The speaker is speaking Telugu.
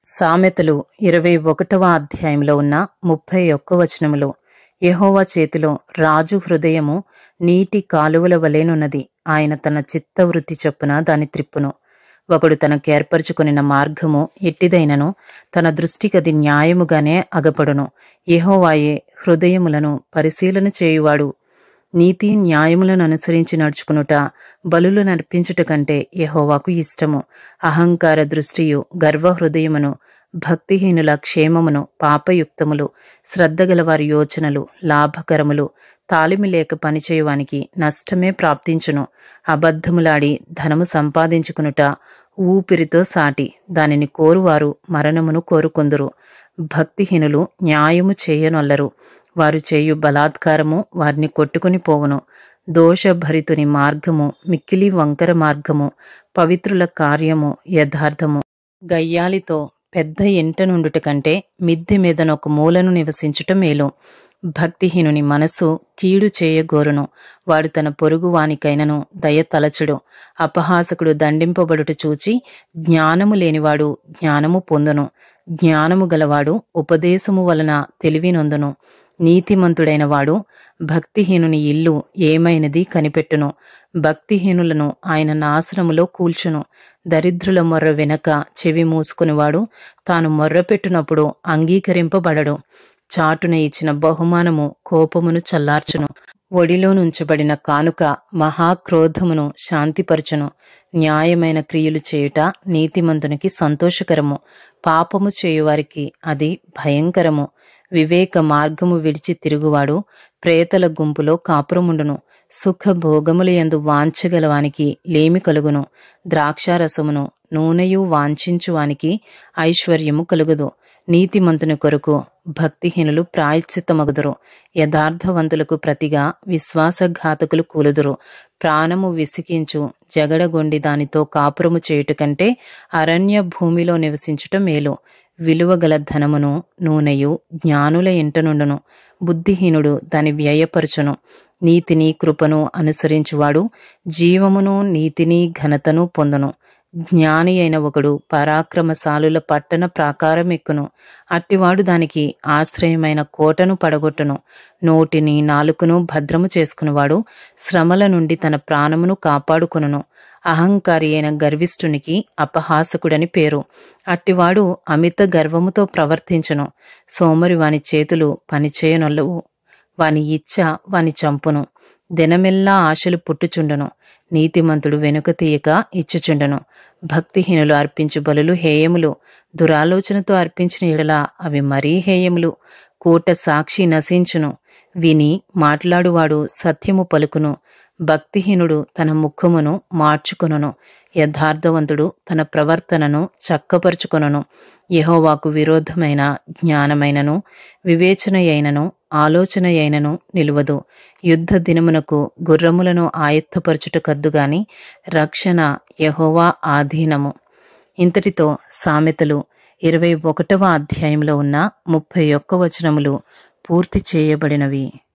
సామెతలు 21వ అధ్యాయంలో ఉన్న 31 వచనములో, యెహోవా చేతిలో రాజు హృదయము నీటి కాలువల వలెనున్నది. ఆయన తన చిత్తవృత్తి చొప్పున దాని త్రిప్పును. ఒకడు తనకేర్పరచుకొనిన మార్గము ఎట్టిదైనను తన దృష్టికది న్యాయముగానే అగపడును. యెహోవాయే హృదయములను పరిశీలన చేయువాడు. నీతి న్యాయములను అనుసరించి నడుచుకునుట బలులు నర్పించుట కంటే యెహోవాకు ఇష్టము. అహంకార దృష్టియు గర్వహృదయమును, భక్తిహీనుల క్షేమమును, పాపయుక్తములు, శ్రద్ధగలవారి యోచనలు లాభకరములు. తాలిమి లేక పనిచేయువానికి నష్టమే ప్రాప్తించును. అబద్ధములాడి ధనము సంపాదించుకునుట ఊపిరితో సాటి. దానిని కోరువారు మరణమును కోరుకొందురు. భక్తిహీనులు న్యాయము చేయనొల్లరు. వారు చేయు బలాత్కారము వారిని కొట్టుకుని పోవును. దోషభరితుని మార్గము మిక్కిలి వంకర మార్గము, పవిత్రుల కార్యము యథార్థము. గయ్యాలితో పెద్ద ఇంట నుండుట కంటే మిద్దె మీదనొక మూలను నివసించుట మేలు. భక్తిహీనుని మనస్సు కీడు చేయగోరును. వాడు తన పొరుగు వానికైనను దయ తలచుడు. అపహాసకుడు దండింపబడుట చూచి జ్ఞానము లేనివాడు జ్ఞానము పొందును. జ్ఞానము గలవాడు ఉపదేశము వలన తెలివి నొందును. నీతిమంతుడైన వాడు భక్తిహీనుని ఇల్లు ఏమైనది కనిపెట్టును. భక్తిహీనులను ఆయన నాశనములో కూల్చును. దరిద్రుల మొర్ర వెనక చెవి మూసుకునివాడు తాను మొర్రపెట్టునప్పుడు అంగీకరింపబడడు. చాటున ఇచ్చిన బహుమానము కోపమును చల్లార్చును. ఒడిలో నుంచబడిన కానుక మహాక్రోధమును శాంతిపరచును. న్యాయమైన క్రియలు చేయుట నీతిమంతునికి సంతోషకరము. పాపము చేయువారికి అది భయంకరము. వివేక మార్గము విడిచి తిరుగువాడు ప్రేతల గుంపులో కాపురముండును. సుఖభోగముల యందు వాంఛగలవానికి లేమి కలుగును. ద్రాక్షారసమును నూనెయు వాంఛించువానికి ఐశ్వర్యము కలుగదు. నీతిమంతుని కొరకు భక్తిహీనులు ప్రాయశ్చిత్తమగుదురు. యథార్థవంతులకు ప్రతిగా విశ్వాసఘాతకులు కూలుదురు. ప్రాణము విసికించు జగడగొండి దానితో కాపురము చేయుట కంటే అరణ్య భూమిలో నివసించుట మేలు. విలువగల ధనమును నూనెయు జ్ఞానుల ఇంట నుండును. బుద్ధిహీనుడు దాని వ్యయపరచును. నీతిని కృపను అనుసరించువాడు జీవమును నీతిని ఘనతను పొందును. జ్ఞాని అయిన ఒకడు పరాక్రమశాలుల పట్టణ ప్రాకారమెక్కును. అట్టివాడు దానికి ఆశ్రయమైన కోటను పడగొట్టును. నోటిని నాలుకను భద్రము చేసుకునివాడు శ్రమల నుండి తన ప్రాణమును కాపాడుకొనును. అహంకారి అయిన గర్విష్ఠునికి అపహాసకుడని పేరు. అట్టివాడు అమిత గర్వముతో ప్రవర్తించును. సోమరి వాని చేతులు పనిచేయనొల్లవు. వాని ఇచ్చ వాని చంపును. దినమెల్లా ఆశలు పుట్టుచుండును. నీతిమంతుడు వెనుక తీయక ఇచ్చుచుండును. భక్తిహీనులు అర్పించు బలులు హేయములు. దురాలోచనతో అర్పించిన ఎడల అవి మరీ హేయములు. కూట సాక్షి నశించును. విని మాట్లాడువాడు సత్యము పలుకును. భక్తిహీనుడు తన ముఖమును మార్చుకొనును. యథార్థవంతుడు తన ప్రవర్తనను చక్కపరుచుకొనును. యెహోవాకు విరోధమైన జ్ఞానమైనను వివేచనయైనను ఆలోచనయైనను నిలువదు. యుద్ధ దినమునకు గుర్రములను ఆయత్తపరచుట కద్దుగాని రక్షణ యెహోవా ఆధీనము. ఇంతటితో సామెతలు 21వ అధ్యాయంలో ఉన్న 31 వచనములు పూర్తి చేయబడినవి.